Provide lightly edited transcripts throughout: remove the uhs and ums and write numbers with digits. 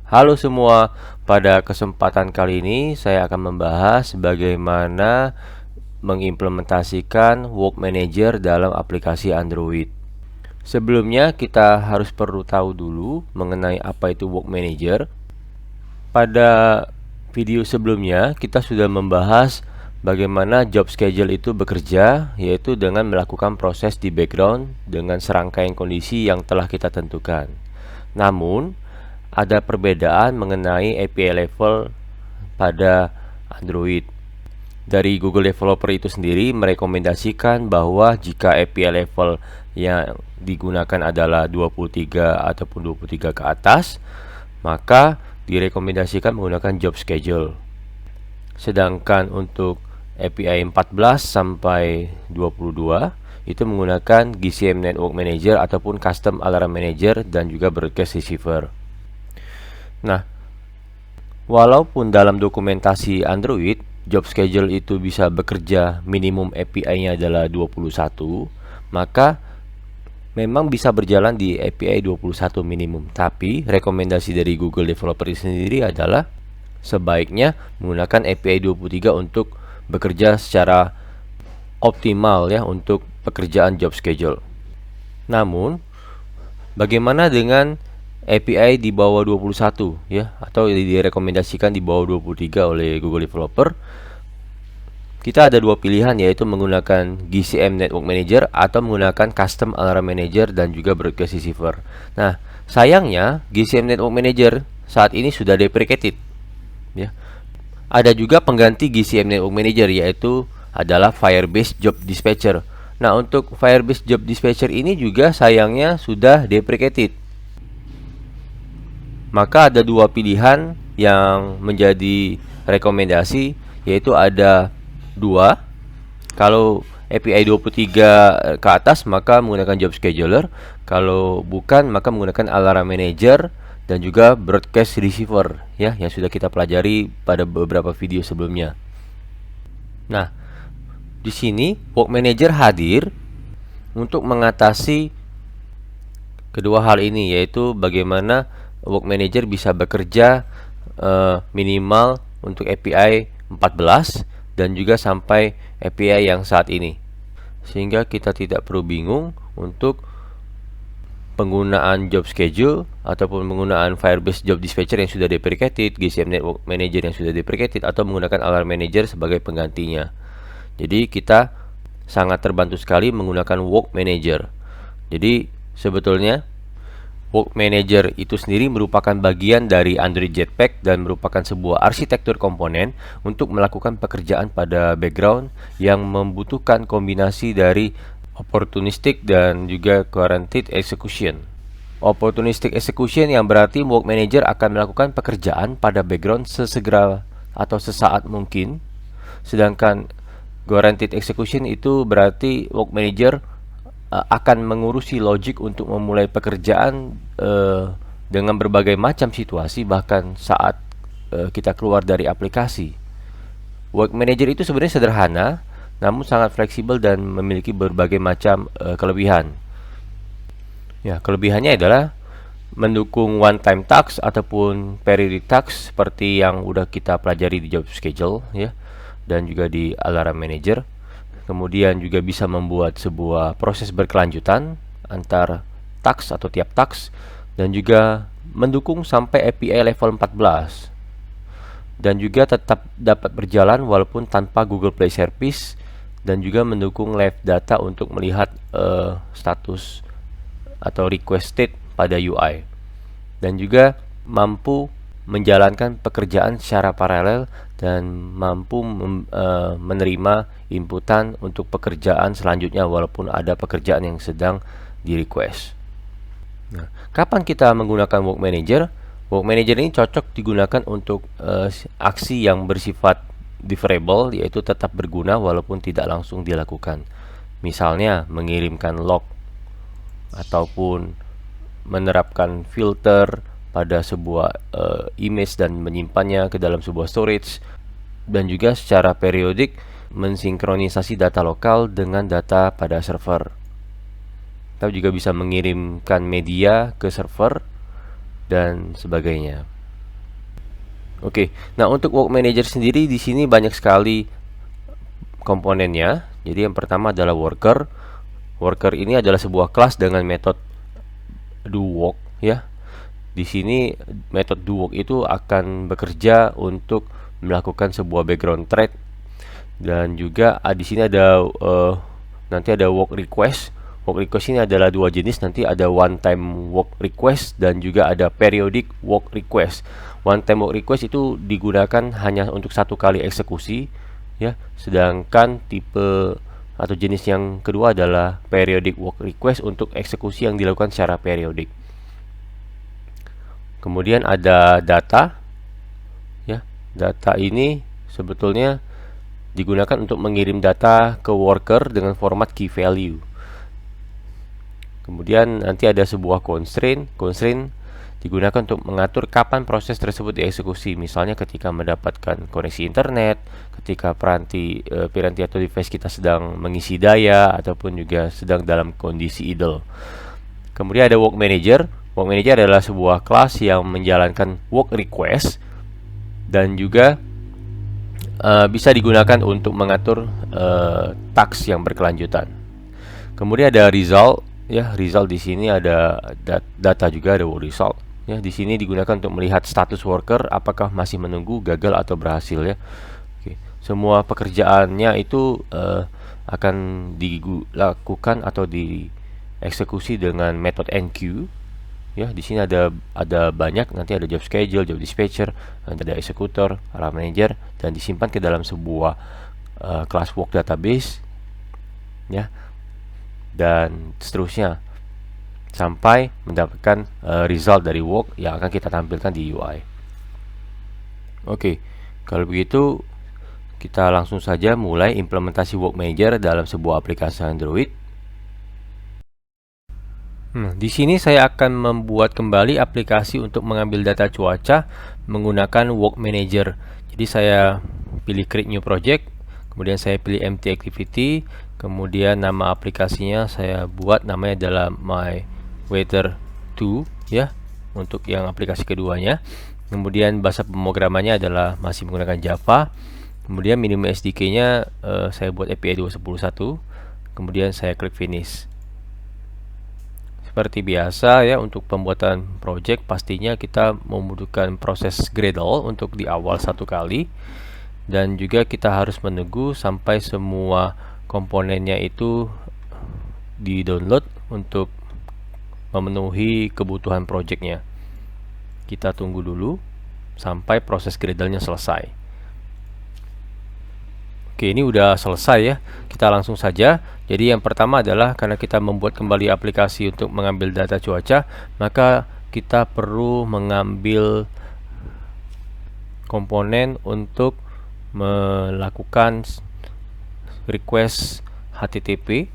Halo semua, pada kesempatan kali ini saya akan membahas bagaimana mengimplementasikan Work Manager dalam aplikasi Android. Sebelumnya kita harus perlu tahu dulu mengenai apa itu Work Manager. Pada video sebelumnya kita sudah membahas bagaimana job schedule itu bekerja, yaitu dengan melakukan proses di background dengan serangkaian kondisi yang telah kita tentukan. Namun ada perbedaan mengenai API level pada Android. Dari Google Developer itu sendiri merekomendasikan bahwa jika API level yang digunakan adalah 23 ataupun 23 ke atas, maka direkomendasikan menggunakan job schedule. Sedangkan untuk API 14 sampai 22 itu menggunakan GCM Network Manager ataupun Custom Alarm Manager dan juga Broadcast Receiver. Nah, walaupun dalam dokumentasi Android job schedule itu bisa bekerja minimum API-nya adalah 21, maka memang bisa berjalan di API 21 minimum. Tapi rekomendasi dari Google Developer sendiri adalah sebaiknya menggunakan API 23 untuk bekerja secara optimal ya untuk pekerjaan job schedule. Namun, bagaimana dengan API di bawah 21 ya, atau direkomendasikan di bawah 23 oleh Google Developer? Kita ada dua pilihan, yaitu menggunakan GCM Network Manager atau menggunakan Custom Alarm Manager dan juga Broadcast Receiver. Nah, sayangnya GCM Network Manager saat ini sudah deprecated ya. Ada juga pengganti GCM Network Manager, yaitu adalah Firebase Job Dispatcher. Nah, untuk Firebase Job Dispatcher ini juga sayangnya sudah deprecated. Maka ada dua pilihan yang menjadi rekomendasi, yaitu ada dua. Kalau API 23 ke atas maka menggunakan job scheduler, kalau bukan maka menggunakan alarm manager dan juga broadcast receiver ya, yang sudah kita pelajari pada beberapa video sebelumnya. Nah, di sini Work Manager hadir untuk mengatasi kedua hal ini, yaitu bagaimana Work Manager bisa bekerja minimal untuk API 14 dan juga sampai API yang saat ini, sehingga kita tidak perlu bingung untuk penggunaan job schedule ataupun penggunaan Firebase Job Dispatcher yang sudah deprecated, GCM Network Manager yang sudah deprecated, atau menggunakan Alarm Manager sebagai penggantinya. Jadi kita sangat terbantu sekali menggunakan Work Manager. Jadi sebetulnya Work Manager itu sendiri merupakan bagian dari Android Jetpack dan merupakan sebuah arsitektur komponen untuk melakukan pekerjaan pada background yang membutuhkan kombinasi dari opportunistic dan juga guaranteed execution. Opportunistic execution yang berarti Work Manager akan melakukan pekerjaan pada background sesegera atau sesaat mungkin. Sedangkan guaranteed execution itu berarti Work Manager akan mengurusi logic untuk memulai pekerjaan dengan berbagai macam situasi, bahkan saat kita keluar dari aplikasi. Work Manager itu sebenarnya sederhana, namun sangat fleksibel dan memiliki berbagai macam kelebihan. Ya, kelebihannya adalah mendukung one time task ataupun periodic task seperti yang udah kita pelajari di job schedule ya, dan juga di alarm manager. Kemudian juga bisa membuat sebuah proses berkelanjutan antar task atau tiap task, dan juga mendukung sampai API level 14, dan juga tetap dapat berjalan walaupun tanpa Google Play Service, dan juga mendukung live data untuk melihat status atau requested pada UI, dan juga mampu menjalankan pekerjaan secara paralel dan mampu menerima inputan untuk pekerjaan selanjutnya walaupun ada pekerjaan yang sedang di request. Nah, kapan kita menggunakan Work Manager? Work Manager ini cocok digunakan untuk aksi yang bersifat deferrable, yaitu tetap berguna walaupun tidak langsung dilakukan. Misalnya mengirimkan log ataupun menerapkan filter pada sebuah image dan menyimpannya ke dalam sebuah storage, dan juga secara periodik mensinkronisasi data lokal dengan data pada server. Kita juga bisa mengirimkan media ke server dan sebagainya. Oke, nah untuk Work Manager sendiri di sini banyak sekali komponennya. Jadi yang pertama adalah worker. Worker ini adalah sebuah kelas dengan metode do work ya. Di sini metode do work itu akan bekerja untuk melakukan sebuah background thread, dan juga di sini ada nanti ada work request. Work request ini adalah dua jenis, nanti ada one time work request dan juga ada periodic work request. One time work request itu digunakan hanya untuk satu kali eksekusi ya, sedangkan tipe atau jenis yang kedua adalah periodic work request untuk eksekusi yang dilakukan secara periodik. Kemudian ada data ya. Data ini sebetulnya digunakan untuk mengirim data ke worker dengan format key value. Kemudian nanti ada sebuah constraint. Constraint digunakan untuk mengatur kapan proses tersebut dieksekusi. Misalnya ketika mendapatkan koneksi internet, ketika piranti atau device kita sedang mengisi daya, ataupun juga sedang dalam kondisi idle. Kemudian ada work manager. Work manager adalah sebuah kelas yang menjalankan work request dan juga bisa digunakan untuk mengatur task yang berkelanjutan. Kemudian ada result ya. Result di sini ada data juga, ada work result ya. Di sini digunakan untuk melihat status worker apakah masih menunggu, gagal atau berhasil ya. Oke. Semua pekerjaannya itu akan dilakukan atau dieksekusi dengan metode enqueue ya. Di sini ada banyak, nanti ada job schedule, job dispatcher, nanti ada executor, alarm manager, dan disimpan ke dalam sebuah class work database ya, dan seterusnya sampai mendapatkan result dari work yang akan kita tampilkan di UI. Oke, kalau begitu kita langsung saja mulai implementasi Work Manager dalam sebuah aplikasi Android. Di sini saya akan membuat kembali aplikasi untuk mengambil data cuaca menggunakan Work Manager. Jadi saya pilih Create New Project, kemudian saya pilih Empty Activity, kemudian nama aplikasinya saya buat namanya adalah My Weather 2 ya, untuk yang aplikasi keduanya. Kemudian bahasa pemrogramannya adalah masih menggunakan Java. Kemudian minimum SDK-nya saya buat API 2.11. Kemudian saya klik Finish. Seperti biasa ya, untuk pembuatan project pastinya kita membutuhkan proses Gradle untuk di awal satu kali, dan juga kita harus menunggu sampai semua komponennya itu di-download untuk memenuhi kebutuhan projectnya. Kita tunggu dulu sampai proses Gradle-nya selesai. Oke, ini udah selesai ya. Kita langsung saja. Jadi yang pertama adalah karena kita membuat kembali aplikasi untuk mengambil data cuaca, maka kita perlu mengambil komponen untuk melakukan request HTTP.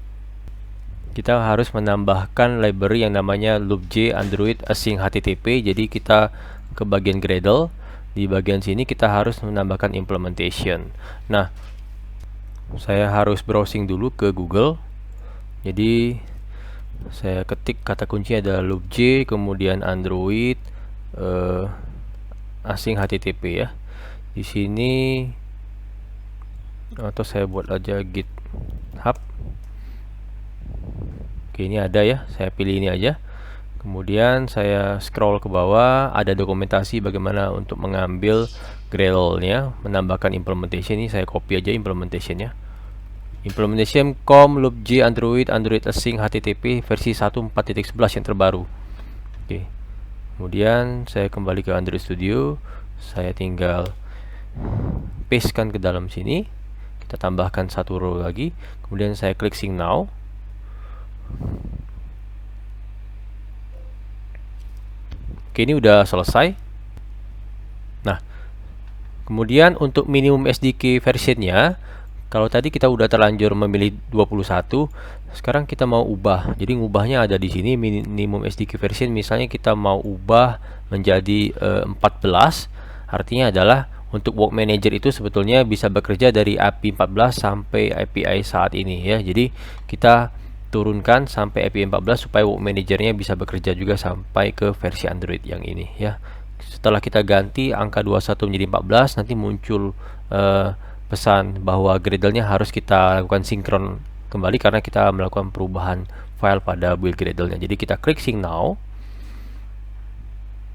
Kita harus menambahkan library yang namanya loopj Android async HTTP. Jadi kita ke bagian Gradle. Di bagian sini kita harus menambahkan implementation. Nah, saya harus browsing dulu ke Google. Jadi saya ketik kata kunci ada loopj, kemudian Android async HTTP ya. Di sini atau saya buat aja GitHub. Oke, ini ada ya. Saya pilih ini aja. Kemudian saya scroll ke bawah, ada dokumentasi bagaimana untuk mengambil Gradle-nya, menambahkan implementation. Ini saya copy aja implementation-nya. Implementation com loopj Android async HTTP versi 1.4.11 yang terbaru. Oke. Kemudian saya kembali ke Android Studio. Saya tinggal pastekan ke dalam sini. Kita tambahkan satu row lagi. Kemudian saya klik sync now. Oke, ini udah selesai. Nah, kemudian untuk minimum SDK versionnya, kalau tadi kita udah terlanjur memilih 21, sekarang kita mau ubah. Jadi ngubahnya ada di sini, minimum SDK version. Misalnya kita mau ubah menjadi 14. Artinya adalah untuk Work Manager itu sebetulnya bisa bekerja dari API 14 sampai API saat ini ya. Jadi kita turunkan sampai API 14 supaya Work Manager-nya bisa bekerja juga sampai ke versi Android yang ini ya. setelah kita ganti angka 21 menjadi 14, nanti muncul pesan bahwa Gradle-nya harus kita lakukan sinkron kembali karena kita melakukan perubahan file pada build Gradle-nya. Jadi kita klik sync now.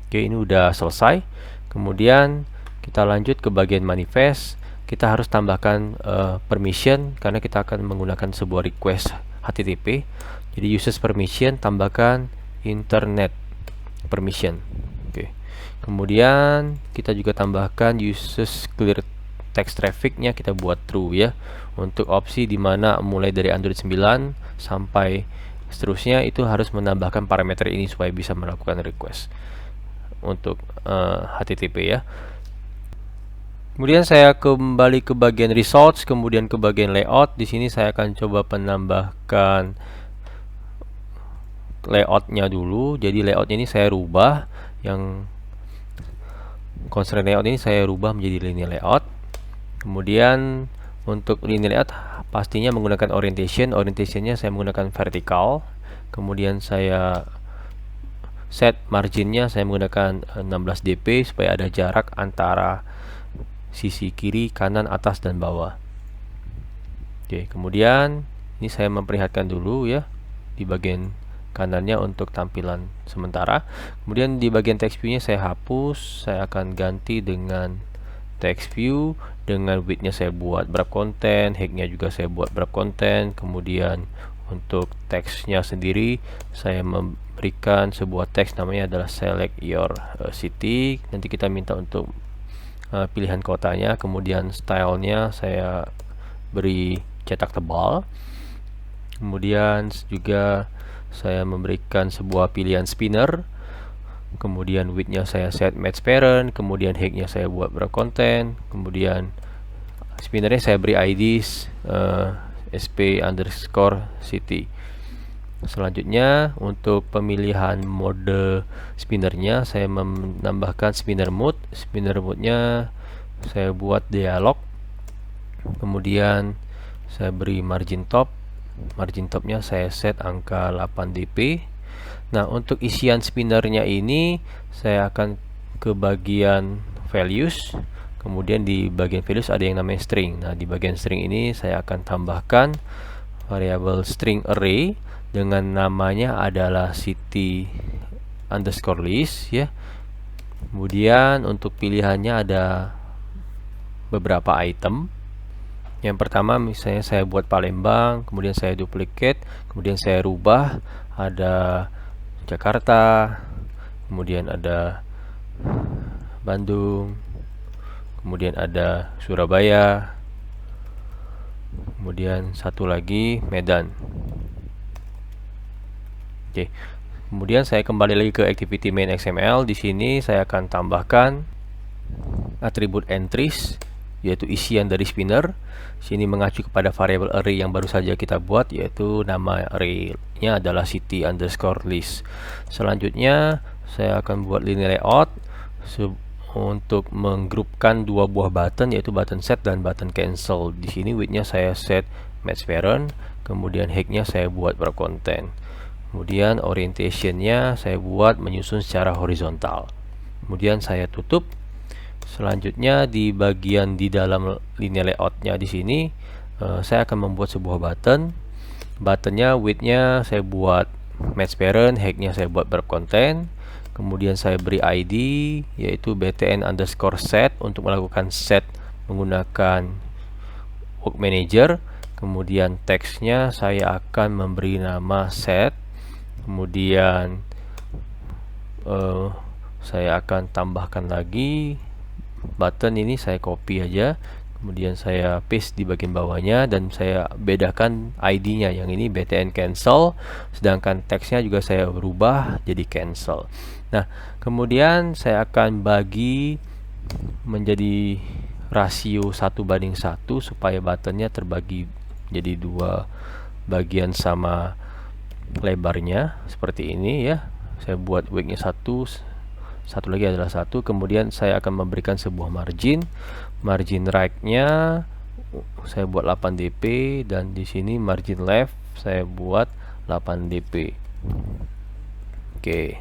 Oke, ini udah selesai. Kemudian kita lanjut ke bagian manifest. Kita harus tambahkan permission karena kita akan menggunakan sebuah request HTTP. Jadi users permission tambahkan internet permission. Oke. Kemudian kita juga tambahkan users clear text traffic-nya kita buat true ya. Untuk opsi dimana mulai dari Android 9 sampai seterusnya itu harus menambahkan parameter ini supaya bisa melakukan request untuk HTTP ya. Kemudian saya kembali ke bagian results, kemudian ke bagian layout. Di sini saya akan coba menambahkan layoutnya dulu. Jadi layoutnya ini saya rubah, yang constraint layout ini saya rubah menjadi linear layout. Kemudian untuk linear layout pastinya menggunakan orientationnya saya menggunakan vertical. Kemudian saya set marginnya saya menggunakan 16 dp supaya ada jarak antara sisi kiri, kanan, atas, dan bawah. Oke, kemudian ini saya memperlihatkan dulu ya di bagian kanannya untuk tampilan sementara. Kemudian di bagian text view-nya saya hapus, saya akan ganti dengan text view. Dengan width-nya saya buat wrap content, height-nya juga saya buat wrap content. Kemudian untuk teksnya sendiri saya memberikan sebuah teks namanya adalah select your city. Nanti kita minta untuk pilihan kotanya. Kemudian stylenya saya beri cetak tebal. Kemudian juga saya memberikan sebuah pilihan spinner. Kemudian width-nya saya set match parent. Kemudian height-nya saya buat wrap content. Kemudian spinnernya saya beri IDs sp_city. Selanjutnya untuk pemilihan mode spinnernya saya menambahkan spinner mode. Spinner mode-nya saya buat dialog. Kemudian saya beri margin top. Margin topnya saya set angka 8 dp. Nah, untuk isian spinnernya ini saya akan ke bagian values. Kemudian di bagian values ada yang namanya string. Nah, di bagian string ini saya akan tambahkan variabel string array dengan namanya adalah city underscore list ya. Kemudian untuk pilihannya ada beberapa item. Yang pertama misalnya saya buat Palembang, kemudian saya duplicate, kemudian saya rubah ada Jakarta, kemudian ada Bandung, kemudian ada Surabaya, kemudian satu lagi Medan. Oke. Kemudian saya kembali lagi ke activity main XML. Di sini saya akan tambahkan atribut entries yaitu isian dari spinner. Sini mengacu kepada variabel array yang baru saja kita buat, yaitu nama array-nya adalah city underscore list. Selanjutnya saya akan buat linear layout untuk menggrupkan dua buah button, yaitu button set dan button cancel. Di sini width-nya saya set match parent, kemudian height-nya saya buat wrap content. Kemudian orientation-nya saya buat menyusun secara horizontal. Kemudian saya tutup. Selanjutnya di bagian di dalam linear layout-nya di sini saya akan membuat sebuah button. Buttonnya width-nya saya buat match parent, height-nya saya buat wrap content. Kemudian saya beri ID yaitu btn underscore set untuk melakukan set menggunakan work manager. Kemudian teksnya saya akan memberi nama set. Kemudian saya akan tambahkan lagi button ini, saya copy aja, kemudian saya paste di bagian bawahnya dan saya bedakan ID-nya. Yang ini btn cancel, sedangkan teksnya juga saya berubah jadi cancel. Nah, kemudian saya akan bagi menjadi rasio 1:1 supaya buttonnya terbagi jadi dua bagian sama lebarnya seperti ini ya. Saya buat width-nya satu lagi adalah 1. Kemudian saya akan memberikan sebuah margin right-nya saya buat 8 dp dan di sini margin left saya buat 8 dp. Oke.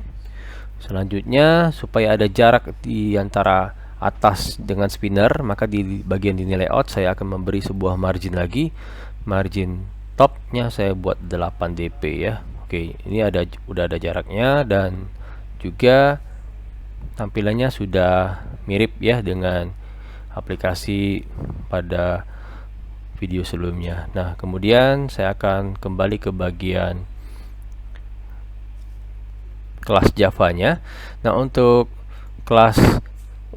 Selanjutnya, supaya ada jarak di antara atas dengan spinner, maka di bagian ini layout saya akan memberi sebuah margin lagi. Margin topnya saya buat 8 dp ya. Oke, ini udah ada jaraknya dan juga tampilannya sudah mirip ya dengan aplikasi pada video sebelumnya. Nah, kemudian saya akan kembali ke bagian kelas Java-nya. Nah, untuk kelas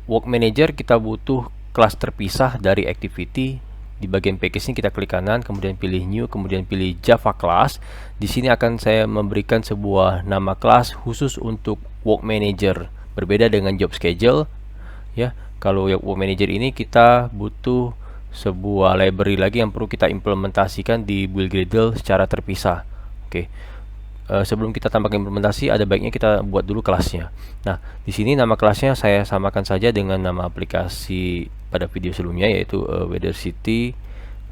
Work Manager kita butuh kelas terpisah dari activity. Di bagian package ini kita klik kanan, kemudian pilih new, kemudian pilih Java class. Di sini akan saya memberikan sebuah nama kelas khusus untuk Work Manager, berbeda dengan Job Schedule ya. Kalau Work Manager ini kita butuh sebuah library lagi yang perlu kita implementasikan di build Gradle secara terpisah. Oke. Sebelum kita tambahkan implementasi, ada baiknya kita buat dulu kelasnya. Nah, di sini nama kelasnya saya samakan saja dengan nama aplikasi pada video sebelumnya, yaitu Weather City.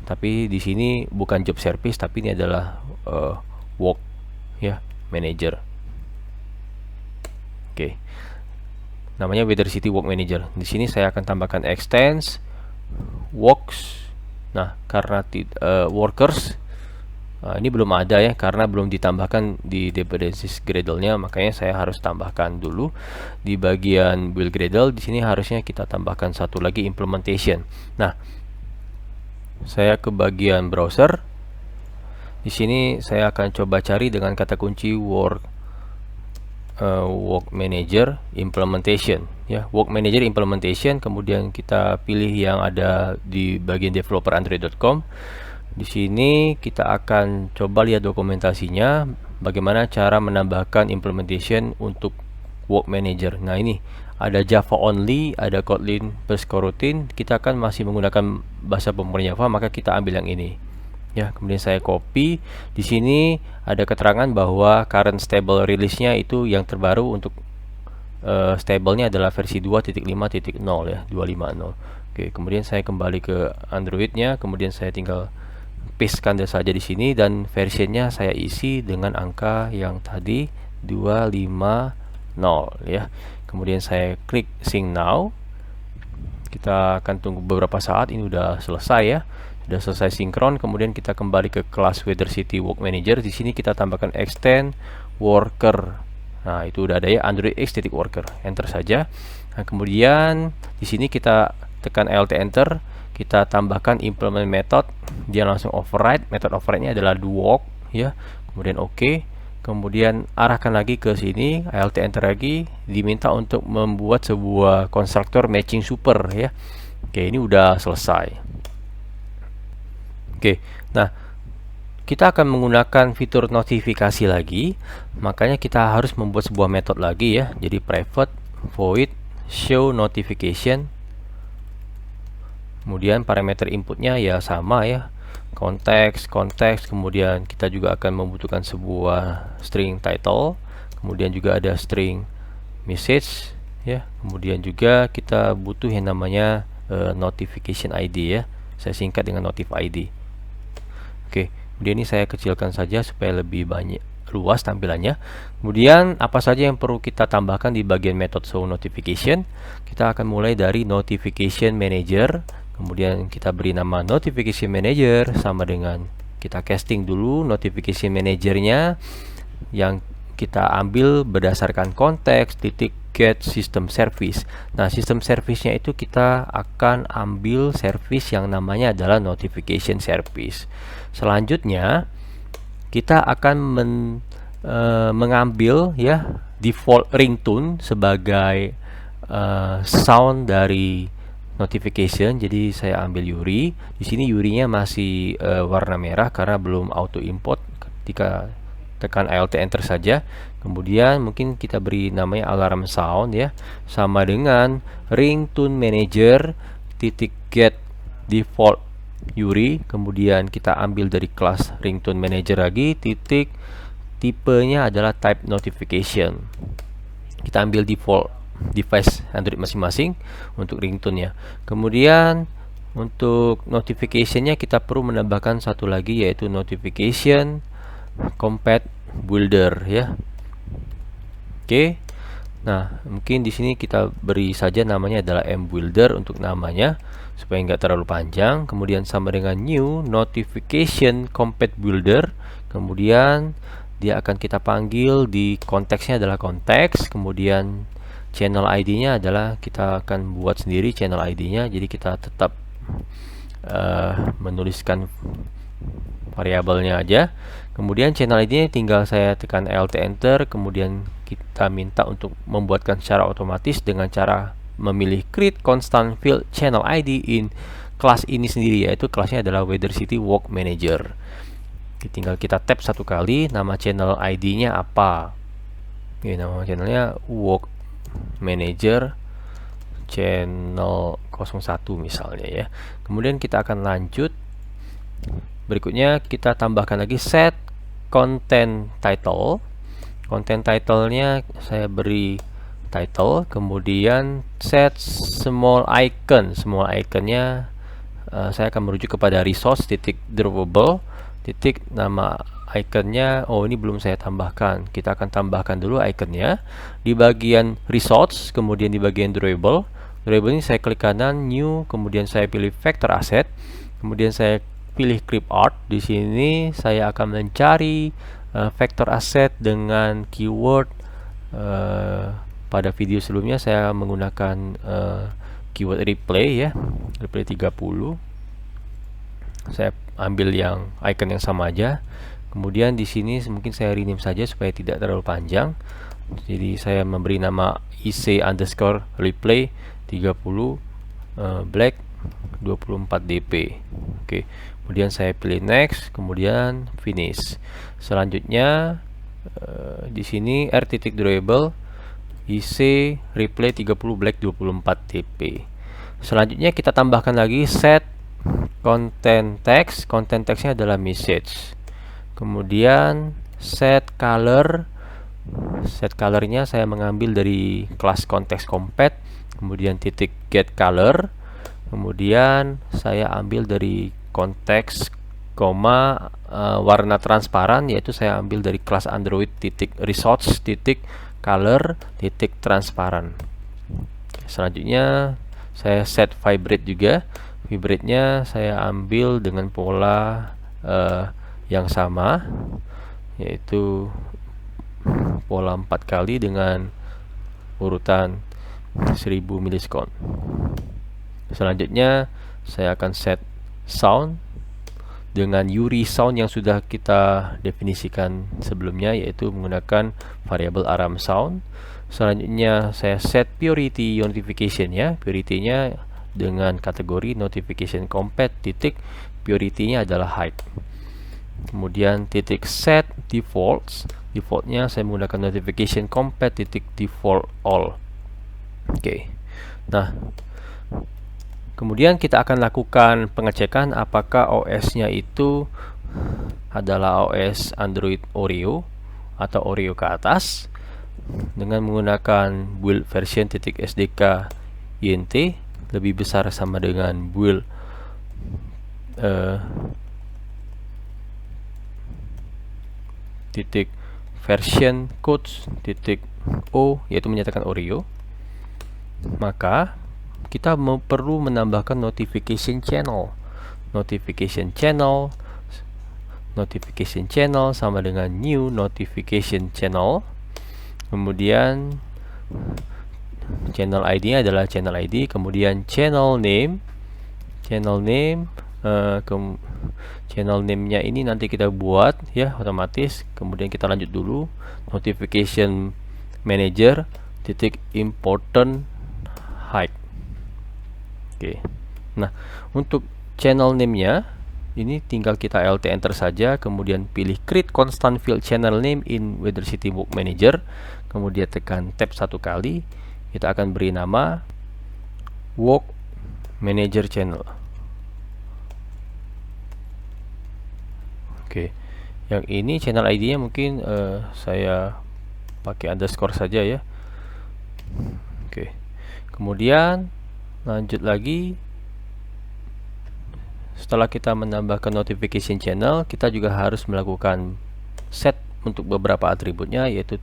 Tapi di sini bukan job service, tapi ini adalah work ya, manager. Oke. Namanya Weather City Work Manager. Di sini saya akan tambahkan extends works. Nah, karena workers ini belum ada ya, karena belum ditambahkan di dependencies Gradle-nya, makanya saya harus tambahkan dulu di bagian build Gradle. Di sini harusnya kita tambahkan satu lagi implementation. Nah, saya ke bagian browser. Di sini saya akan coba cari dengan kata kunci work manager implementation ya, work manager implementation. Kemudian kita pilih yang ada di bagian developer android.com. Di sini kita akan coba lihat dokumentasinya, bagaimana cara menambahkan implementation untuk work manager. Nah, ini ada Java only, ada Kotlin plus coroutine. Kita akan masih menggunakan bahasa pemrograman Java, maka kita ambil yang ini ya. Kemudian saya copy. Di sini ada keterangan bahwa current stable release-nya itu yang terbaru untuk stable-nya adalah versi 2.5.0 ya, 250. Oke, kemudian saya kembali ke Android-nya, kemudian saya tinggal pastekan saja di sini dan versionnya saya isi dengan angka yang tadi 250 ya. Kemudian saya klik sync now. Kita akan tunggu beberapa saat, ini udah selesai ya. Sudah selesai sinkron. Kemudian kita kembali ke kelas Weather City Work Manager. Di sini kita tambahkan extend worker. Nah, itu udah ada ya, Android X.worker. Enter saja. Nah, kemudian di sini kita tekan Alt Enter. Kita tambahkan implement method, dia langsung override. Method override-nya adalah doWalk ya. Kemudian oke. Kemudian arahkan lagi ke sini, Alt Enter lagi, diminta untuk membuat sebuah konstruktor matching super ya. Oke, ini udah selesai. Oke. Nah, kita akan menggunakan fitur notifikasi lagi, makanya kita harus membuat sebuah metode lagi ya. Jadi private void show notification. Kemudian parameter inputnya ya sama ya, konteks, kemudian kita juga akan membutuhkan sebuah string title, kemudian juga ada string message ya, kemudian juga kita butuh yang namanya notification ID ya, saya singkat dengan notif ID. Oke, kemudian ini saya kecilkan saja supaya lebih banyak luas tampilannya. Kemudian apa saja yang perlu kita tambahkan di bagian method show notification? Kita akan mulai dari notification manager. Kemudian kita beri nama notification manager sama dengan kita casting dulu notification manajernya yang kita ambil berdasarkan konteks titik get system service. Nah, system service-nya itu kita akan ambil service yang namanya adalah notification service. Selanjutnya kita akan mengambil ya default ringtone sebagai sound dari notification. Jadi saya ambil Yuri. Di sini Yurinya masih warna merah karena belum auto import. Ketika tekan Alt Enter saja. Kemudian mungkin kita beri namanya alarm sound ya, sama dengan ringtone manager titik get default Yuri. Kemudian kita ambil dari kelas ringtone manager lagi titik tipenya adalah type notification. Kita ambil default device Android masing-masing untuk ringtone-nya. Kemudian untuk notification-nya kita perlu menambahkan satu lagi, yaitu notification compat builder ya. Oke. Nah, mungkin di sini kita beri saja namanya adalah mbuilder untuk namanya supaya nggak terlalu panjang. Kemudian sama dengan new notification compat builder. Kemudian dia akan kita panggil di konteksnya adalah konteks. Kemudian channel ID-nya adalah kita akan buat sendiri channel ID-nya. Jadi kita tetap menuliskan variabelnya aja. Kemudian channel ID tinggal saya tekan Alt Enter, kemudian kita minta untuk membuatkan secara otomatis dengan cara memilih create constant field channel ID in kelas ini sendiri, yaitu kelasnya adalah Weather City Walk Manager. Tinggal kita tap satu kali, nama channel ID-nya apa. Oke, nama channelnya Walk Manager channel 01 misalnya ya. Kemudian kita akan lanjut. Berikutnya kita tambahkan lagi set content title. Content title-nya saya beri title, kemudian set small icon. Small icon-nya saya akan merujuk kepada resource titik drawable titik nama ikonnya. Oh, ini belum saya tambahkan. Kita akan tambahkan dulu ikonnya di bagian resource, kemudian di bagian drawable. Drawable ini saya klik kanan new, kemudian saya pilih vector asset, kemudian saya pilih clip art. Di sini saya akan mencari vector asset dengan keyword. Pada video sebelumnya saya menggunakan keyword replay ya, replay 30. Saya ambil yang icon yang sama aja. Kemudian di sini mungkin saya rename saja supaya tidak terlalu panjang. Jadi saya memberi nama IC underscore replay 30 black 24 dp. Oke. Kemudian saya pilih next, kemudian finish. Selanjutnya di sini r titik drawable IC replay 30 black 24 dp. Selanjutnya kita tambahkan lagi set content text. Content textnya adalah message. Kemudian set color. Set colornya saya mengambil dari kelas konteks compat. Kemudian titik get color. Kemudian saya ambil dari konteks koma warna transparan, yaitu saya ambil dari kelas Android titik resource titik color titik transparan. Selanjutnya saya set vibrate juga. Vibrate-nya saya ambil dengan pola yang sama, yaitu pola 4 kali dengan urutan 1000 milisekon. Selanjutnya saya akan set sound dengan URI sound yang sudah kita definisikan sebelumnya, yaitu menggunakan variabel aram sound. Selanjutnya saya set priority notification ya. Priority-nya dengan kategori notification compat titik priority-nya adalah height. Kemudian titik set defaults. Default-nya saya menggunakan notification compat titik default all. Oke. Nah, kemudian kita akan lakukan pengecekan apakah OS-nya itu adalah OS Android Oreo atau Oreo ke atas dengan menggunakan build version .sdk int lebih besar sama dengan build titik version codes titik o, yaitu menyatakan Oreo. Maka kita perlu menambahkan notification channel. Notification channel sama dengan new notification channel. Kemudian channel ID-nya adalah channel ID, kemudian channel name. Channel name-nya ini nanti kita buat ya otomatis. Kemudian kita lanjut dulu notification manager titik important height. Oke. Nah, untuk channel name-nya ini tinggal kita Alt Enter saja, kemudian pilih create constant field channel name in Weather City Walk Manager, kemudian tekan tab satu kali. Kita akan beri nama Walk Manager Channel. Oke. Yang ini channel ID-nya mungkin saya pakai underscore saja ya. Oke. Kemudian lanjut lagi. Setelah kita menambahkan notification channel, kita juga harus melakukan set untuk beberapa atributnya, yaitu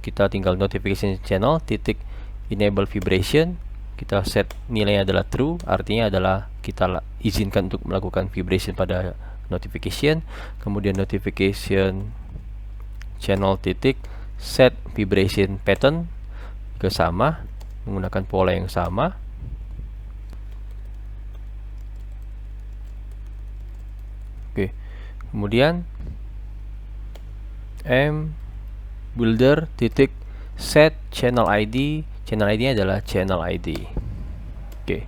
kita tinggal notification channel titik enable vibration, kita set nilainya adalah true, artinya adalah kita izinkan untuk melakukan vibration pada notification. Kemudian notification channel titik set vibration pattern ke sama menggunakan pola yang sama. Oke, kemudian builder titik set channel ID, channel ID adalah channel ID. Oke,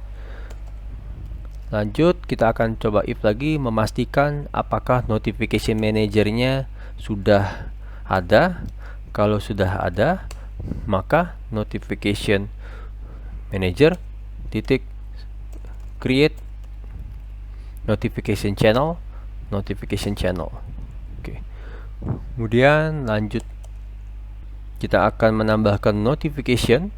lanjut kita akan coba if lagi, memastikan apakah notification manajernya sudah ada. Kalau sudah ada, maka notification manager titik create notification channel. Oke, kemudian lanjut kita akan menambahkan notification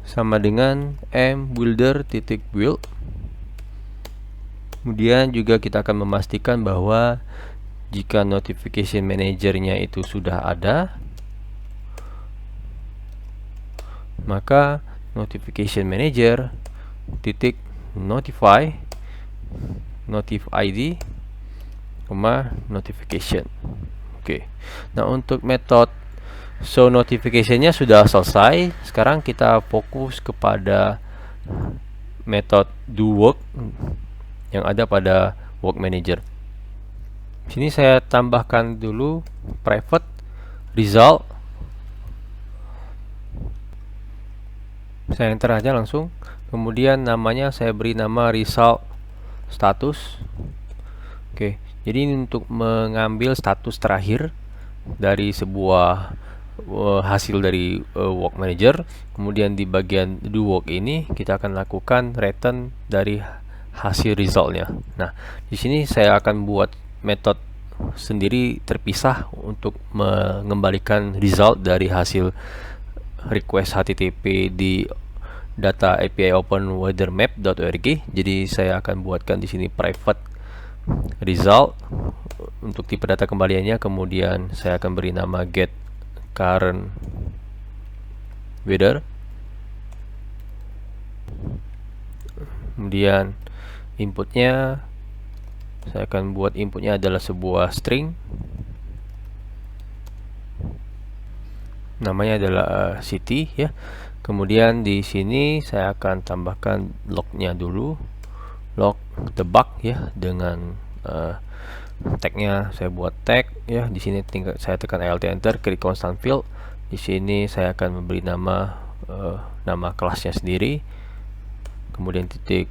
sama dengan builder titik build. Kemudian juga kita akan memastikan bahwa jika notification manajernya itu sudah ada, maka notification manager titik notify ID, notification. Oke. Nah, untuk metode show notification-nya sudah selesai. Sekarang kita fokus kepada metode do work yang ada pada work manager. Sini saya tambahkan dulu private result. Saya enter aja langsung. Kemudian namanya saya beri nama result status. Oke, jadi ini untuk mengambil status terakhir dari sebuah hasil dari work manager. Kemudian di bagian do work ini kita akan lakukan return dari hasil resultnya. Nah, di sini saya akan buat metode sendiri terpisah untuk mengembalikan result dari hasil request HTTP di data API open weathermap.org. Jadi saya akan buatkan di sini private result untuk tipe data kembaliannya. Kemudian saya akan beri nama get current weather. Kemudian inputnya saya akan buat inputnya adalah sebuah string, namanya adalah city ya. Kemudian di sini saya akan tambahkan lognya dulu, log debug ya, dengan tagnya saya buat tag ya. Di sini tinggal saya tekan Alt enter, klik constant field. Di sini saya akan memberi nama kelasnya sendiri. Kemudian titik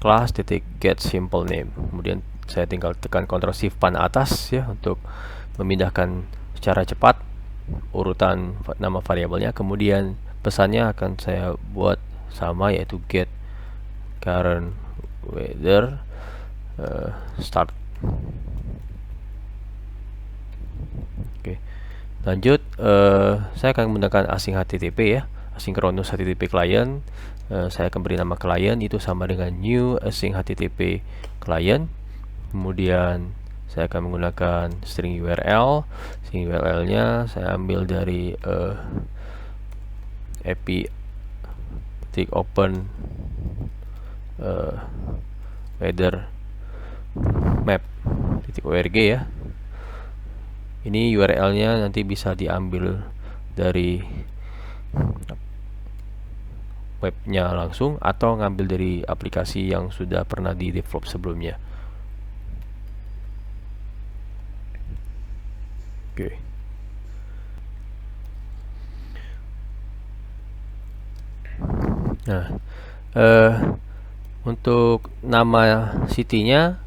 class titik get simple name. Kemudian saya tinggal tekan Ctrl Shift panah atas ya untuk memindahkan secara cepat urutan nama variabelnya. Kemudian pesannya akan saya buat sama, yaitu get current weather start. Oke, lanjut saya akan menggunakan async HTTP ya, asynchronous HTTP client. Saya akan beri nama client itu sama dengan new async HTTP client. Kemudian saya akan menggunakan string URL. String URL-nya saya ambil dari API open weather map.org ya. Ini URL-nya nanti bisa diambil dari webnya langsung atau ngambil dari aplikasi yang sudah pernah di develop sebelumnya. Oke. Nah, untuk nama city-nya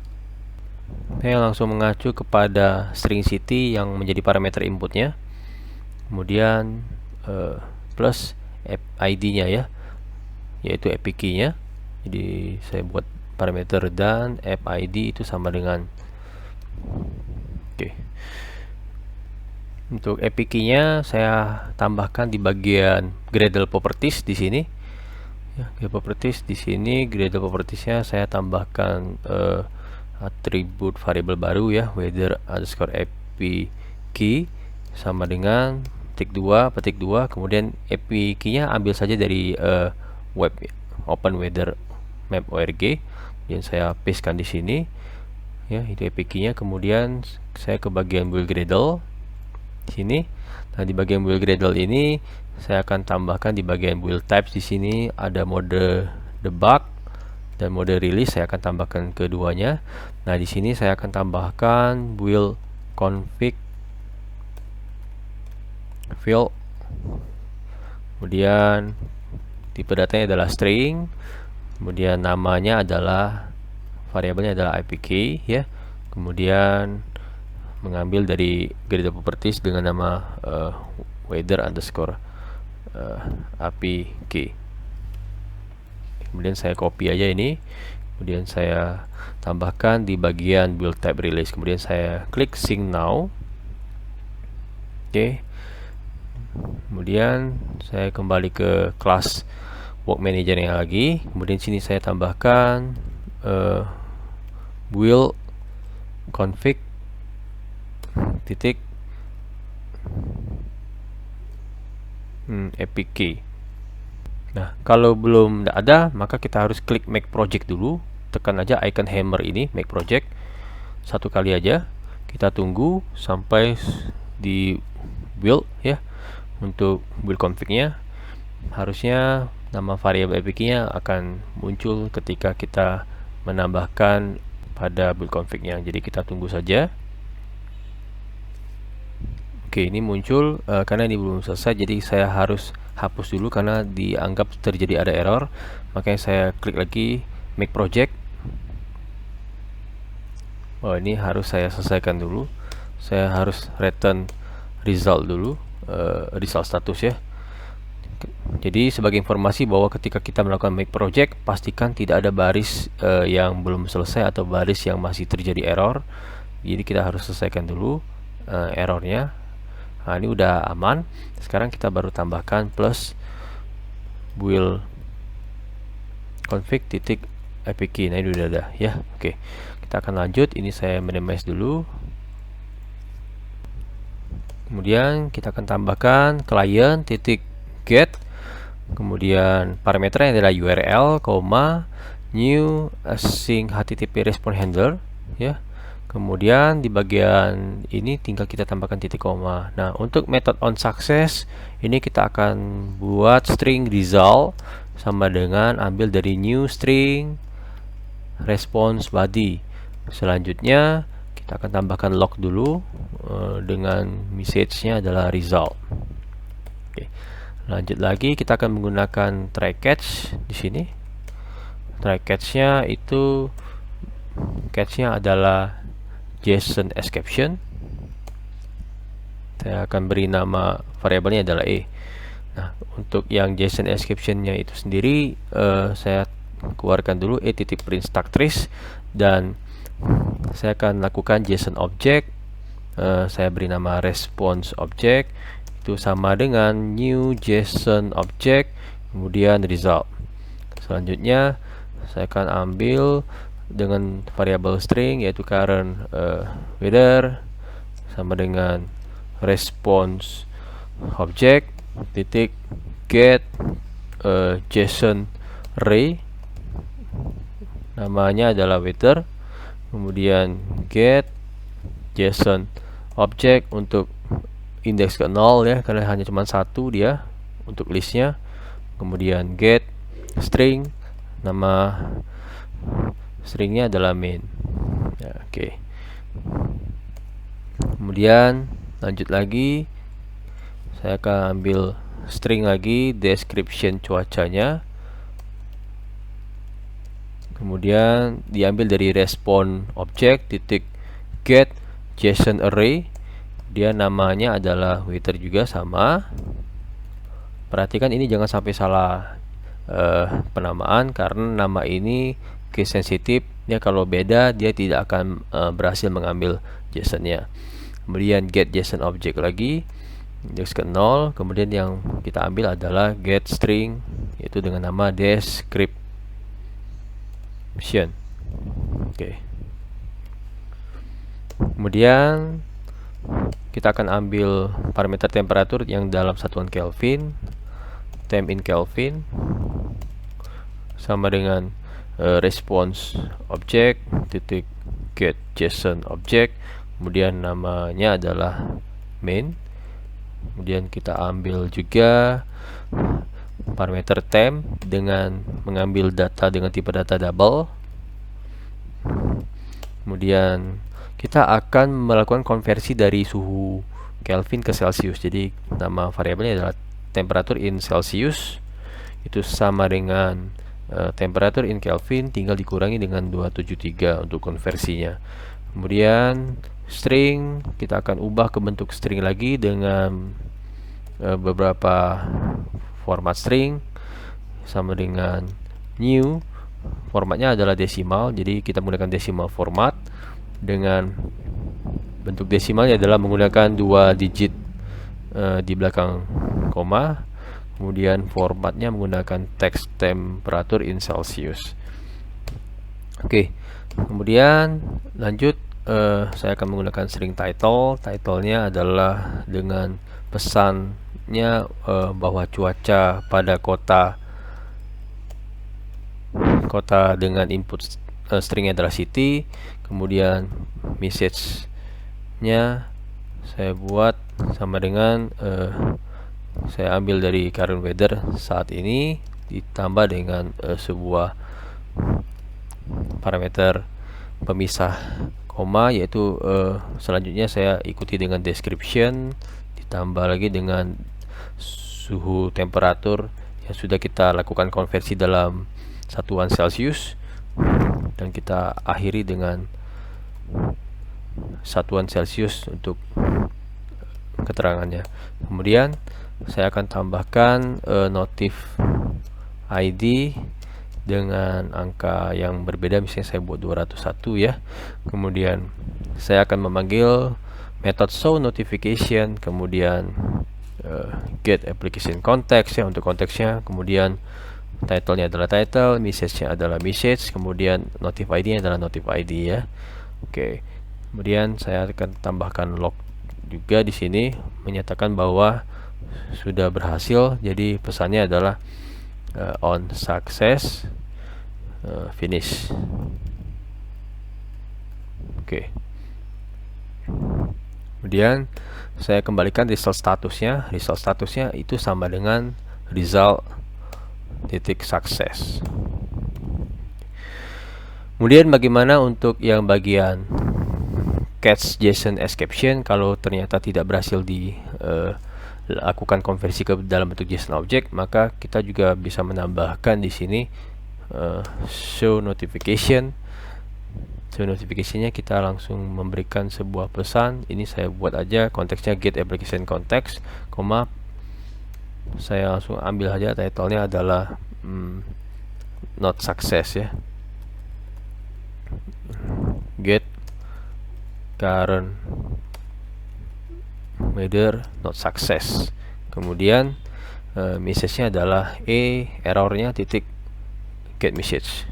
saya langsung mengacu kepada string city yang menjadi parameter inputnya. Kemudian plus ID-nya ya, yaitu API key-nya. Jadi saya buat parameter dan app ID itu sama dengan Untuk API key-nya saya tambahkan di bagian Gradle properties di sini. Ya, Gradle properties di sini, Gradle properties-nya saya tambahkan atribut variabel baru ya, weather underscore epi key sama dengan petik 2, kemudian epi key-nya ambil saja dari web open weather map org, kemudian saya pastekan di sini ya, itu epi key-nya. Kemudian saya ke bagian build Gradle sini. Nah, di bagian build Gradle ini saya akan tambahkan di bagian build types. Di sini ada mode debug dan mode release, saya akan tambahkan keduanya. Nah, di sini saya akan tambahkan build config field, kemudian tipe datanya adalah string, kemudian namanya adalah variabelnya adalah ipk ya, kemudian mengambil dari Gradle properties dengan nama weather underscore apk. Kemudian saya copy aja ini, kemudian saya tambahkan di bagian build type release, kemudian saya klik sync now. Oke. Kemudian saya kembali ke kelas work manager yang lagi, kemudian sini saya tambahkan build config titik apk. Nah, kalau belum ada, maka kita harus klik make project dulu, tekan aja icon hammer ini make project satu kali aja, kita tunggu sampai di build ya. Untuk build config-nya harusnya nama variabel apk-nya akan muncul ketika kita menambahkan pada build config-nya. Jadi kita tunggu saja. Oke, ini muncul karena ini belum selesai, jadi saya harus hapus dulu karena dianggap terjadi ada error. Makanya saya klik lagi make project. Oh, ini harus saya selesaikan dulu. Saya harus return result dulu, result status ya. Jadi sebagai informasi bahwa ketika kita melakukan make project, pastikan tidak ada baris yang belum selesai atau baris yang masih terjadi error. Jadi kita harus selesaikan dulu errornya. Nah, ini udah aman. Sekarang kita baru tambahkan plus build config titik apk. Nah, ini udah ada ya. Oke, kita akan lanjut. Ini saya minimize dulu. Kemudian kita akan tambahkan client titik get, kemudian parameternya adalah URL, new async http response handler ya. Kemudian di bagian ini tinggal kita tambahkan titik koma. Nah, untuk method on success ini kita akan buat string result sama dengan ambil dari new string response body. Selanjutnya kita akan tambahkan log dulu dengan message-nya adalah result. Oke. Lanjut lagi, kita akan menggunakan try catch di sini. Try catch-nya itu catch-nya adalah JSON exception. Saya akan beri nama variabelnya adalah e. Nah, untuk yang JSON exception-nya itu sendiri saya keluarkan dulu e.print stack trace, dan saya akan lakukan JSON object. Saya beri nama response object, itu sama dengan new JSON object, kemudian result. Selanjutnya saya akan ambil dengan variabel string yaitu current weather sama dengan response object titik get JSON array, namanya adalah weather, kemudian get JSON object untuk indeks ke 0 ya, karena hanya cuma satu dia untuk listnya, kemudian get string, nama stringnya adalah main ya. Oke. Kemudian lanjut lagi, saya akan ambil string lagi description cuacanya, kemudian diambil dari response object titik get JSON array, dia namanya adalah weather juga sama. Perhatikan ini jangan sampai salah penamaan karena nama ini case sensitif ya, kalau beda dia tidak akan berhasil mengambil JSON-nya. Kemudian get JSON object lagi indeks ke 0, kemudian yang kita ambil adalah get string yaitu dengan nama description. Oke. Kemudian kita akan ambil parameter temperatur yang dalam satuan Kelvin, temp in Kelvin, sama dengan response object titik get JSON object, kemudian namanya adalah main. Kemudian kita ambil juga parameter temp dengan mengambil data dengan tipe data double. Kemudian kita akan melakukan konversi dari suhu Kelvin ke Celsius. Jadi nama variabelnya adalah temperatur in Celsius, itu sama dengan temperatur in Kelvin tinggal dikurangi dengan 273 untuk konversinya. Kemudian string kita akan ubah ke bentuk string lagi dengan beberapa format string, sama dengan new, formatnya adalah desimal, jadi kita menggunakan desimal format. Dengan bentuk desimalnya adalah menggunakan 2 digit di belakang koma. Kemudian formatnya menggunakan text temperatur in Celsius. Oke, kemudian lanjut, saya akan menggunakan string title. Titlenya adalah dengan pesannya bahwa cuaca pada kota dengan input stringnya adalah city. Kemudian message-nya saya buat sama dengan saya ambil dari current weather saat ini ditambah dengan sebuah parameter pemisah koma, yaitu selanjutnya saya ikuti dengan description ditambah lagi dengan suhu temperatur yang sudah kita lakukan konversi dalam satuan Celsius, dan kita akhiri dengan satuan Celsius untuk keterangannya. Kemudian saya akan tambahkan notif ID dengan angka yang berbeda, misalnya saya buat 201 ya. Kemudian saya akan memanggil method show notification, kemudian get application context ya untuk konteksnya, kemudian title-nya adalah title, message-nya adalah message, kemudian notif ID-nya adalah notif ID ya. Oke. Kemudian saya akan tambahkan log juga di sini menyatakan bahwa sudah berhasil. Jadi pesannya adalah on success, finish. Oke. Kemudian saya kembalikan result statusnya. Result statusnya itu sama dengan result titik sukses. Kemudian bagaimana untuk yang bagian catch JSON exception? Kalau ternyata tidak berhasil dilakukan konversi ke dalam bentuk JSON object, maka kita juga bisa menambahkan di sini show notification. Show notification-nya kita langsung memberikan sebuah pesan. Ini saya buat aja konteksnya get application context, koma, saya langsung ambil aja title-nya adalah not success ya. Get current weather not success. Kemudian message-nya adalah error-nya titik get message.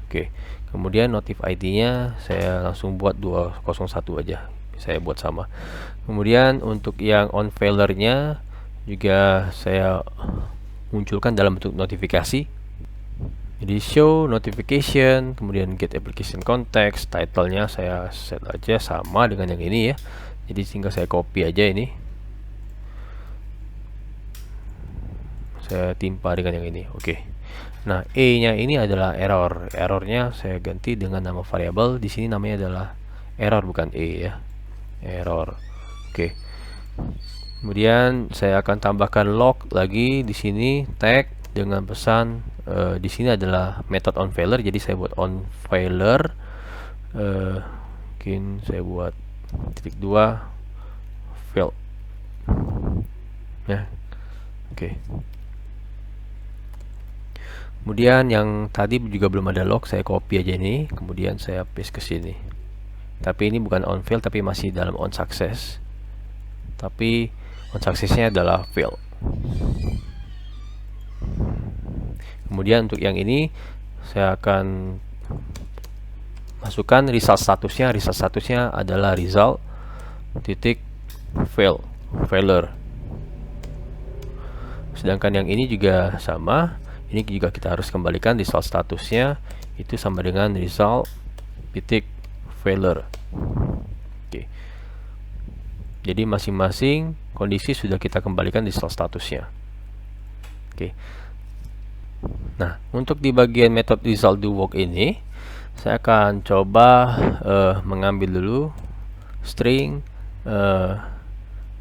Oke. Kemudian notif ID-nya saya langsung buat 201 aja. Saya buat sama. Kemudian untuk yang on failure-nya juga saya munculkan dalam bentuk notifikasi. Jadi show notification, kemudian get application context, title-nya saya set aja sama dengan yang ini ya. Jadi tinggal saya copy aja ini, saya timpa dengan yang ini. Oke. Nah, E-nya ini adalah error. Errornya saya ganti dengan nama variabel. Di sini namanya adalah error, bukan E ya. Error. Oke. Kemudian saya akan tambahkan log lagi di sini, tag dengan pesan di sini adalah method on failure. Jadi saya buat on failure. Mungkin saya buat titik 2 fail. Ya. Oke. Kemudian yang tadi juga belum ada log, saya copy aja ini, kemudian saya paste ke sini. Tapi ini bukan on fail, tapi masih dalam on success. Tapi on success-nya adalah fail. Kemudian untuk yang ini saya akan masukkan result statusnya adalah result titik failure. Sedangkan yang ini juga sama, ini juga kita harus kembalikan result statusnya itu sama dengan result titik failure. Oke. Jadi masing-masing kondisi sudah kita kembalikan result statusnya. Oke. Nah, untuk di bagian method result do work ini, saya akan coba mengambil dulu string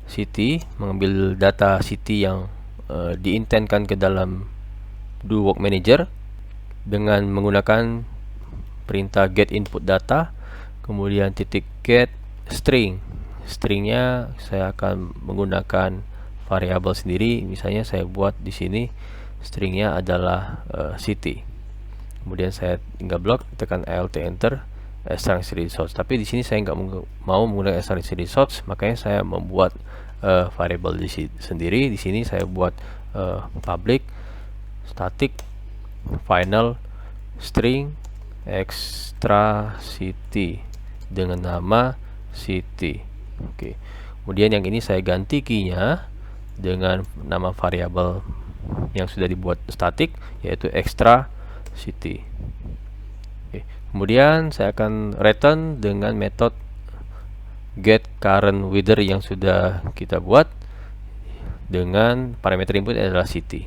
city, mengambil data city yang diintentkan ke dalam do work manager dengan menggunakan perintah get input data, kemudian titik get stringnya saya akan menggunakan variabel sendiri. Misalnya saya buat di sini stringnya adalah city, kemudian saya tinggal blok, tekan alt enter, extract results. Tapi di sini saya nggak mau menggunakan extract results, makanya saya membuat variabel sendiri. Di sini saya buat public static final string extra city dengan nama city. Oke. Kemudian yang ini saya ganti key-nya dengan nama variabel yang sudah dibuat static, yaitu extra city. Oke. Kemudian saya akan return dengan metode get current weather yang sudah kita buat dengan parameter input adalah city.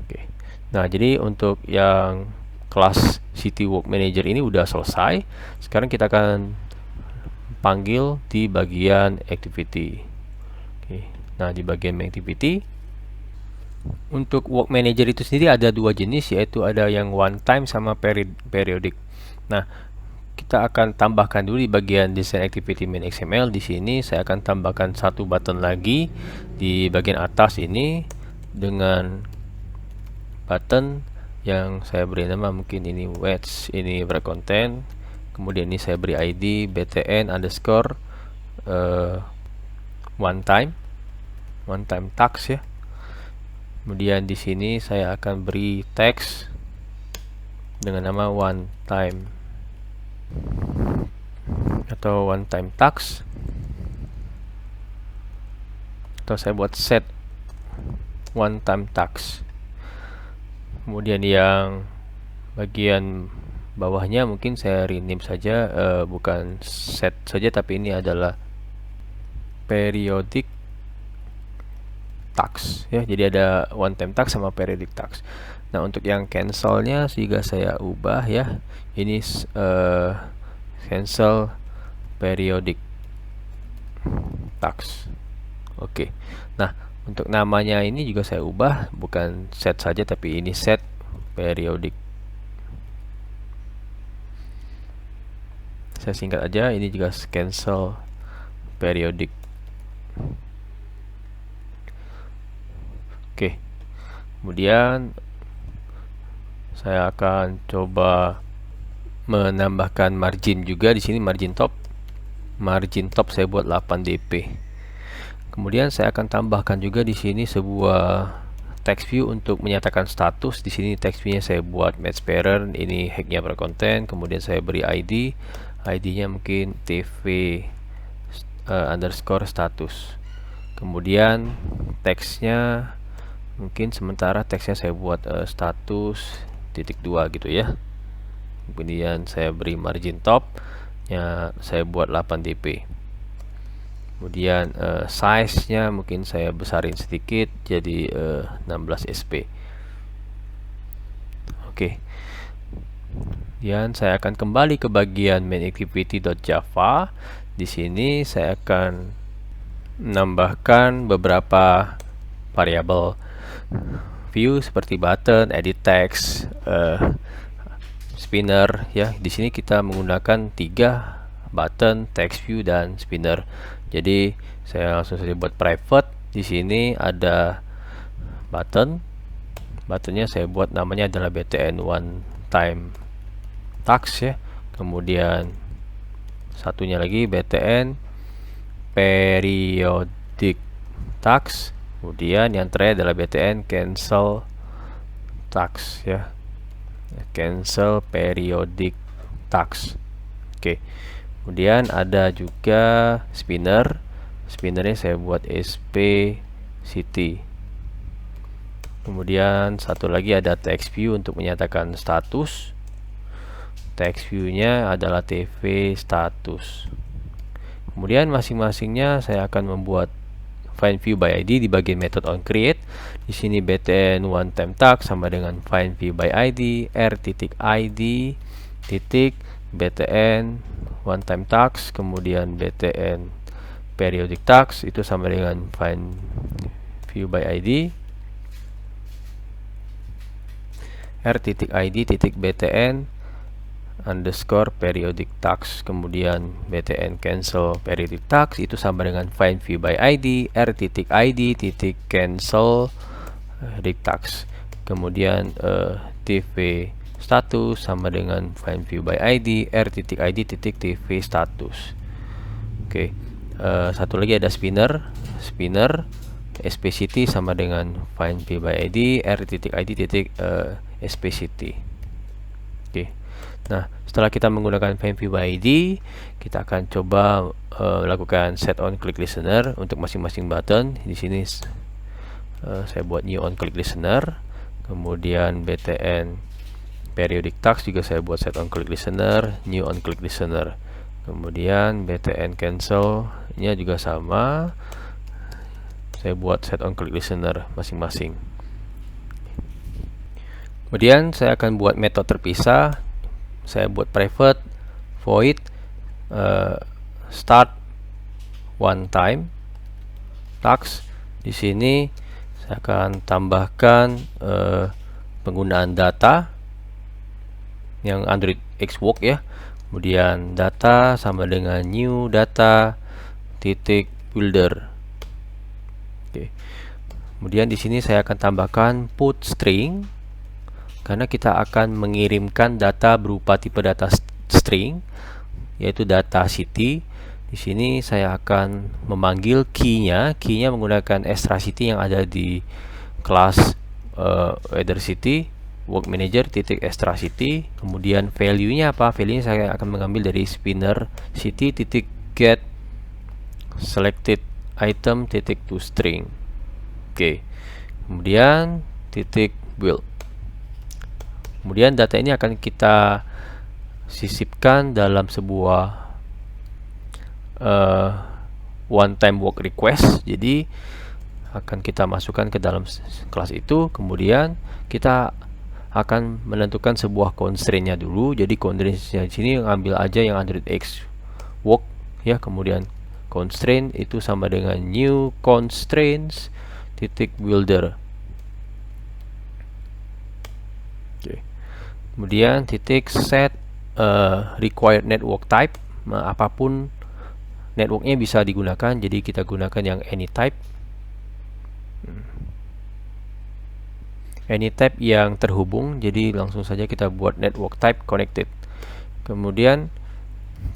Oke. Nah, jadi untuk yang kelas city work manager ini udah selesai. Sekarang kita akan panggil di bagian activity. Oke. Nah, di bagian activity untuk work manager itu sendiri ada dua jenis, yaitu ada yang one time sama periodic. Nah, kita akan tambahkan dulu di bagian design activity main XML. Di sini saya akan tambahkan satu button lagi di bagian atas ini dengan button yang saya beri nama, mungkin ini wedge, ini wrap content, kemudian ini saya beri ID btn underscore one time task ya. Kemudian di sini saya akan beri teks dengan nama one time atau one time task, atau saya buat set one time task. Kemudian yang bagian bawahnya mungkin saya rename saja, bukan set saja, tapi ini adalah periodic task ya. Jadi ada one time task sama periodic task. Nah, untuk yang cancelnya juga saya ubah ya. Ini cancel periodic task. Oke. Nah, untuk namanya ini juga saya ubah, bukan set saja tapi ini set periodic. Saya singkat aja, ini juga cancel periodic. Oke. Kemudian saya akan coba menambahkan margin juga di sini, margin top saya buat 8 dp. Kemudian saya akan tambahkan juga di sini sebuah text view untuk menyatakan status. Di sini text view-nya saya buat match parent, ini hacknya berkonten, kemudian saya beri ID-nya mungkin tv underscore status. Kemudian teksnya mungkin sementara teksnya saya buat status titik 2 gitu ya. Kemudian saya beri margin top nya saya buat 8 dp. Kemudian size nya mungkin saya besarin sedikit jadi 16 sp. Oke. Kemudian saya akan kembali ke bagian main activity.java. Di sini saya akan menambahkan beberapa variabel view seperti button, edit text, spinner ya. Di sini kita menggunakan 3 button, text view dan spinner. Jadi saya langsung saja buat private. Di sini ada buttonnya saya buat namanya adalah btn one time task ya. Kemudian satunya lagi btn periodic task. Kemudian yang terakhir adalah btn cancel task ya, cancel periodic task. Oke. Kemudian ada juga spinner. Spinnernya saya buat SP City. Kemudian satu lagi ada text view untuk menyatakan status. Text view-nya adalah TV status. Kemudian masing-masingnya saya akan membuat find view by ID di bagian method onCreate. Di sini btn one time task sama dengan find view by ID r.id titik btn one time task, kemudian btn periodic task itu sama dengan find view by ID r.id btn underscore periodic task, kemudian btn cancel periodic task itu sama dengan find view by ID r.id cancel periodic task, kemudian tv status sama dengan find view by ID r.id tv status. Oke. Satu lagi ada spinner SPCity sama dengan find view by ID r.id SPCity. Oke. Nah, setelah kita menggunakan find view by ID, kita akan coba lakukan set on click listener untuk masing-masing button. Di sini saya buat new on click listener, kemudian btn periodic task juga saya buat set on click listener, new on click listener, kemudian btn cancel nya juga sama, saya buat set on click listener masing-masing. Kemudian saya akan buat metode terpisah. Saya buat private void start one time task. Di sini saya akan tambahkan penggunaan data yang Android X Work ya. Kemudian data sama dengan new data titik builder. Oke. Kemudian di sini saya akan tambahkan put string karena kita akan mengirimkan data berupa tipe data string yaitu data city. Di sini saya akan memanggil key-nya menggunakan extra city yang ada di kelas weather city work manager titik extra city. Kemudian value-nya apa? Value-nya saya akan mengambil dari spinner city titik get selected item titik to string. Oke. Kemudian titik build. Kemudian data ini akan kita sisipkan dalam sebuah one time work request. Jadi akan kita masukkan ke dalam kelas itu. Kemudian kita akan menentukan sebuah constraint-nya dulu. Jadi constraint-nya di sini ambil aja yang Android X Work ya. Kemudian constraint itu sama dengan new constraints titik builder. Oke. Kemudian titik set required network type. Nah, apapun networknya bisa digunakan, jadi kita gunakan yang any type. Any type yang terhubung, jadi langsung saja kita buat network type connected. Kemudian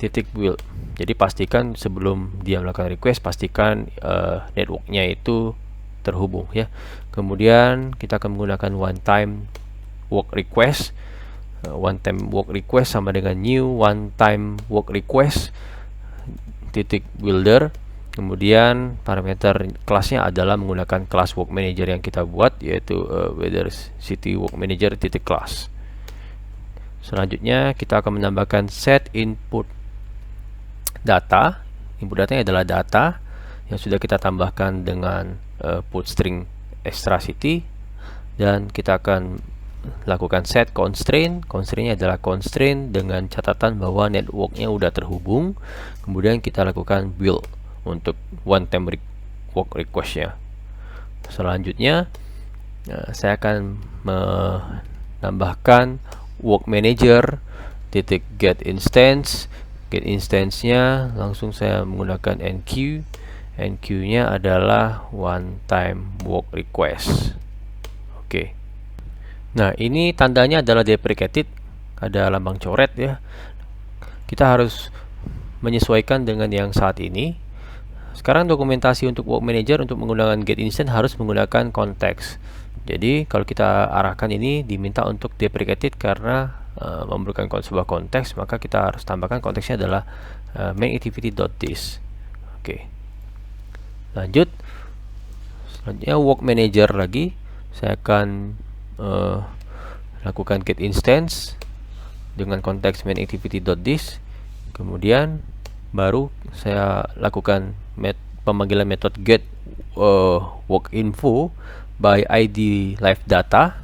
titik build. Jadi pastikan sebelum dia melakukan request, pastikan networknya itu terhubung ya. Kemudian kita akan menggunakan one time work request. One time work request sama dengan new one time work request titik builder. Kemudian parameter kelasnya adalah menggunakan kelas work manager yang kita buat, yaitu weather city work manager titik class. Selanjutnya kita akan menambahkan set input data. Input datanya adalah data yang sudah kita tambahkan dengan put string extra city, dan kita akan lakukan set constraint. Constraintnya adalah constraint dengan catatan bahwa networknya udah terhubung. Kemudian kita lakukan build untuk one time work requestnya. Selanjutnya saya akan menambahkan work manager titik get instance. Get instance-nya langsung saya menggunakan enqueue. Enqueue-nya adalah one time work request. Oke. Nah, ini tandanya adalah deprecated, ada lambang coret ya. Kita harus menyesuaikan dengan yang saat ini. Sekarang dokumentasi untuk work manager untuk menggunakan get instance harus menggunakan konteks. Jadi kalau kita arahkan ini diminta untuk deprecated karena memerlukan sebuah konteks, maka kita harus tambahkan konteksnya adalah main activity.this. Oke. Lanjut. Selanjutnya work manager lagi. Saya akan lakukan get instance dengan konteks main activity.this. Kemudian baru saya lakukan pemanggilan metode get work info by ID live data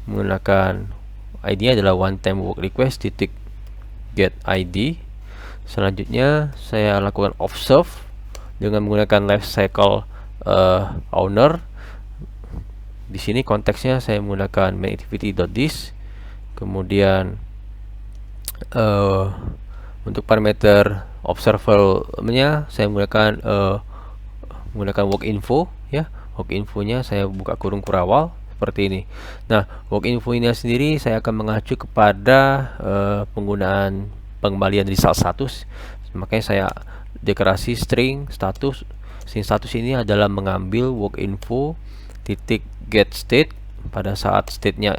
menggunakan ID-nya adalah one time work request titik get ID. Selanjutnya saya lakukan observe dengan menggunakan life cycle owner. Di sini konteksnya saya menggunakan main activity.this. Kemudian untuk parameter observable-nya saya menggunakan work info, ya. Work infonya saya buka kurung kurawal seperti ini. Nah, work info ini sendiri saya akan mengacu kepada penggunaan pengembalian result status. Makanya saya deklarasi string status. String status ini adalah mengambil work info titik get state pada saat state-nya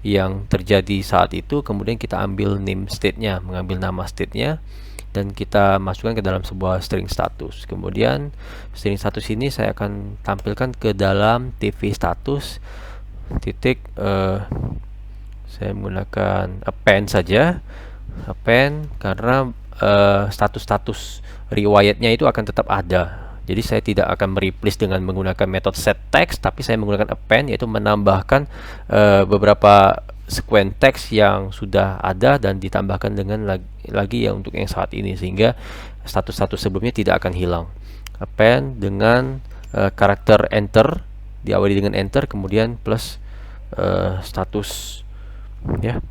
yang terjadi saat itu, kemudian kita ambil name state-nya, mengambil nama state-nya, dan kita masukkan ke dalam sebuah string status. Kemudian string status ini saya akan tampilkan ke dalam TV status titik saya menggunakan append saja, append, karena status-status riwayatnya itu akan tetap ada. Jadi saya tidak akan mereplace dengan menggunakan metode set text, tapi saya menggunakan append, yaitu menambahkan beberapa sekuen teks yang sudah ada dan ditambahkan dengan lagi yang untuk yang saat ini, sehingga status-status sebelumnya tidak akan hilang. Append dengan karakter enter, diawali dengan enter, kemudian plus status, ya.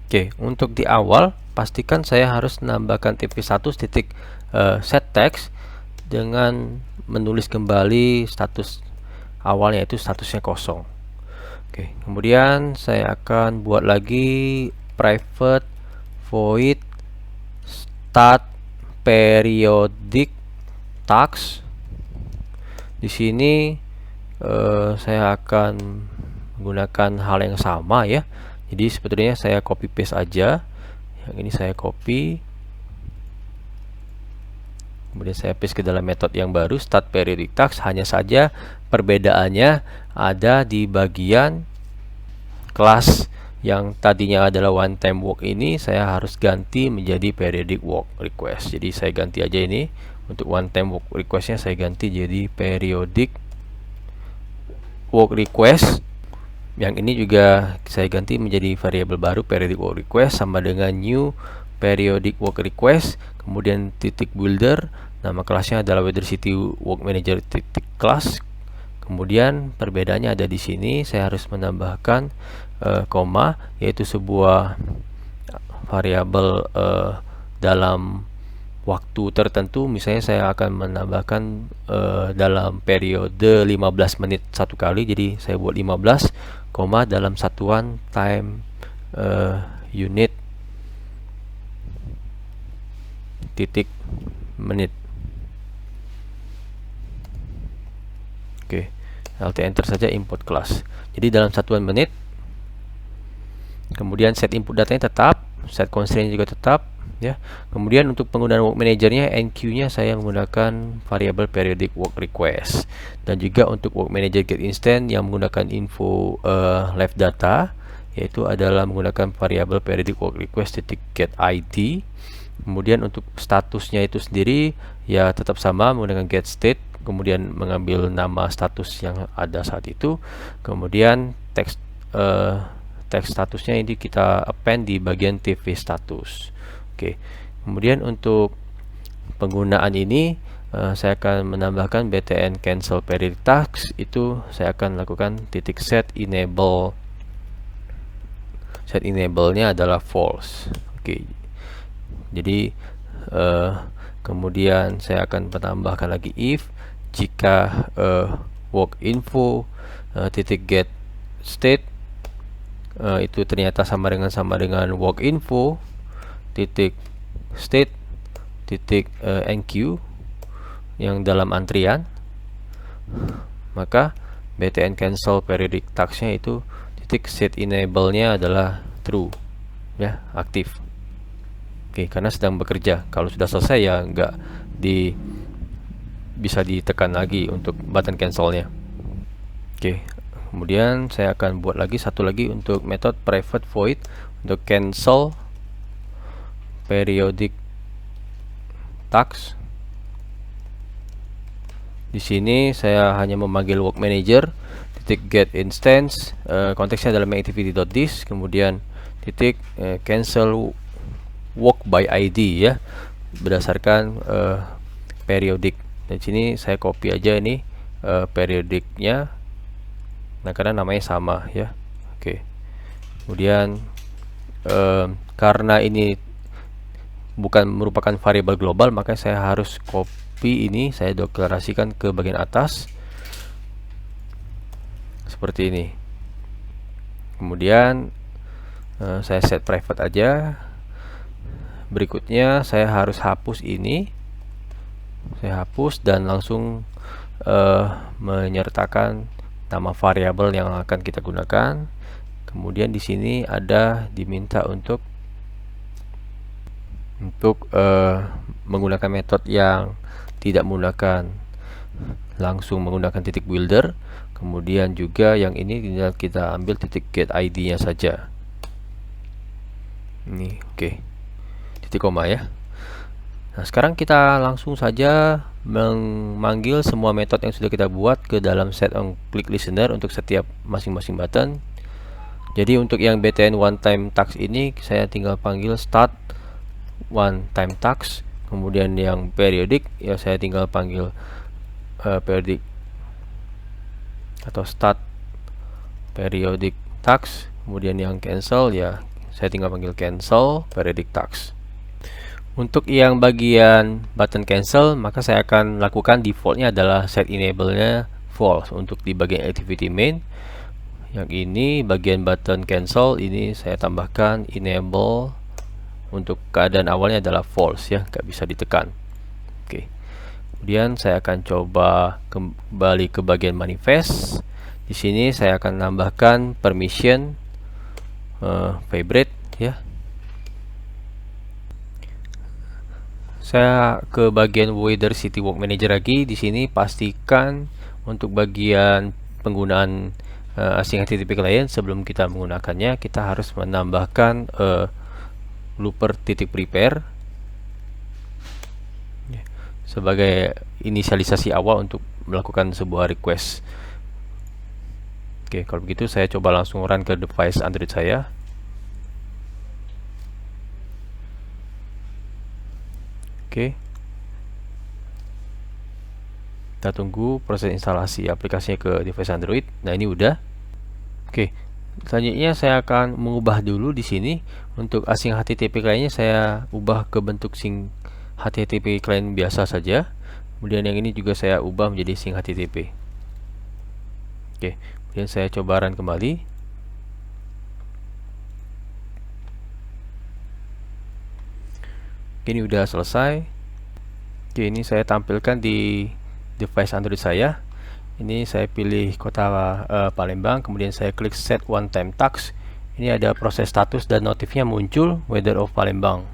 Oke, untuk di awal pastikan saya harus menambahkan tp status titik set text dengan menulis kembali status awalnya, yaitu statusnya kosong. Oke, kemudian saya akan buat lagi private void start periodic task. Di sini saya akan menggunakan hal yang sama, ya. Jadi sebetulnya saya copy paste aja. Yang ini saya copy, kemudian saya paste ke dalam metode yang baru start periodic task. Hanya saja perbedaannya ada di bagian kelas yang tadinya adalah one time work ini saya harus ganti menjadi periodic work request. Jadi saya ganti aja ini, untuk one time work requestnya saya ganti jadi periodic work request. Yang ini juga saya ganti menjadi variabel baru periodic work request sama dengan new periodic work request, kemudian titik builder, nama kelasnya adalah Weather City Work Manager titik class. Kemudian perbedaannya ada di sini, saya harus menambahkan koma, yaitu sebuah variabel dalam waktu tertentu. Misalnya saya akan menambahkan dalam periode 15 menit satu kali, jadi saya buat 15, koma dalam satuan time unit titik menit. Oke, Alt enter saja import class. Jadi dalam satuan menit. Kemudian set input datanya tetap, set constraint juga tetap, ya. Kemudian untuk penggunaan work managernya, enqueue-nya saya menggunakan variabel periodic work request, dan juga untuk work manager get instant yang menggunakan info live data, yaitu adalah menggunakan variabel periodic work request titik get id. Kemudian untuk statusnya itu sendiri ya tetap sama, menggunakan get state, kemudian mengambil nama status yang ada saat itu, kemudian teks statusnya ini kita append di bagian TV status. Oke, kemudian untuk penggunaan ini saya akan menambahkan btn cancel periodic task. Itu saya akan lakukan titik set enable. Set enable-nya adalah false. Oke, jadi kemudian saya akan menambahkan lagi if jika work info titik get state itu ternyata sama dengan work info titik state titik enqueue yang dalam antrian, maka btn cancel periodic task-nya itu titik set enable-nya adalah true, ya, aktif. Oke, karena sedang bekerja. Kalau sudah selesai ya nggak bisa ditekan lagi untuk button cancel-nya. Oke, kemudian saya akan buat lagi satu lagi untuk metode private void untuk cancel periodic task. Di sini saya hanya memanggil work manager titik get instance, konteksnya adalah main_activity.this, kemudian titik cancel work by ID, ya, berdasarkan periodic. Di sini saya copy aja ini periodicnya, nah karena namanya sama, ya. Oke, kemudian karena ini bukan merupakan variabel global, maka saya harus copy ini, saya deklarasikan ke bagian atas seperti ini. Kemudian saya set private aja. Berikutnya saya harus hapus ini, saya hapus dan langsung menyertakan nama variabel yang akan kita gunakan. Kemudian di sini ada diminta untuk menggunakan metode yang tidak menggunakan langsung menggunakan titik builder. Kemudian juga yang ini tinggal kita ambil titik get ID nya saja. Ini oke, titik koma, ya. Nah, sekarang kita langsung saja memanggil semua metode yang sudah kita buat ke dalam set on click listener untuk setiap masing-masing button. Jadi untuk yang btn one time task ini saya tinggal panggil start one time task. Kemudian yang periodic ya saya tinggal panggil periodic atau start periodic task. Kemudian yang cancel ya saya tinggal panggil cancel periodic task. Untuk yang bagian button cancel, maka saya akan lakukan defaultnya adalah set enable-nya false untuk di bagian activity main. Yang ini bagian button cancel ini saya tambahkan enable untuk keadaan awalnya adalah false, ya, nggak bisa ditekan. Oke. Kemudian saya akan coba kembali ke bagian manifest. Di sini saya akan tambahkan permission favorite, ya. Saya ke bagian weather city work manager lagi. Di sini pastikan untuk bagian penggunaan async HTTP client, sebelum kita menggunakannya kita harus menambahkan looper titik prepare sebagai inisialisasi awal untuk melakukan sebuah request. Oke, kalau begitu saya coba langsung run ke device Android saya. Oke, kita tunggu proses instalasi aplikasinya ke device Android. Nah, ini udah. Oke, selanjutnya saya akan mengubah dulu di sini untuk async HTTP clientnya saya ubah ke bentuk sync HTTP client biasa saja. Kemudian yang ini juga saya ubah menjadi sync HTTP. Oke, kemudian saya coba run kembali. Ini udah selesai. Oke, ini saya tampilkan di device Android saya. Ini saya pilih kota Palembang, kemudian saya klik set one time task. Ini ada proses status dan notifnya muncul weather of Palembang.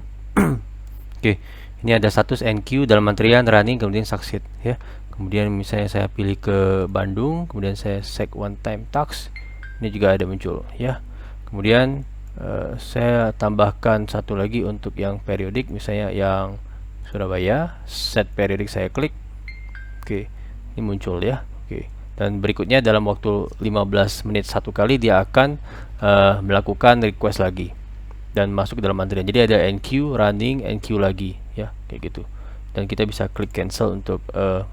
Oke, ini ada status NQ dalam antrian running kemudian succeed, ya. Kemudian misalnya saya pilih ke Bandung, kemudian saya set one time task. Ini juga ada muncul, ya. Kemudian saya tambahkan satu lagi untuk yang periodik, misalnya yang Surabaya, set periodik saya klik. Oke, ini muncul, ya. Oke, dan berikutnya dalam waktu 15 menit satu kali dia akan melakukan request lagi dan masuk ke dalam antrian. Jadi ada NQ running, NQ lagi, ya, kayak gitu. Dan kita bisa klik cancel untuk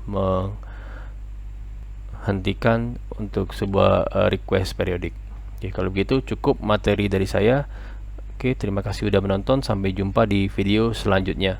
menghentikan untuk sebuah request periodik. Oke, kalau begitu cukup materi dari saya. Oke, terima kasih sudah menonton. Sampai jumpa di video selanjutnya.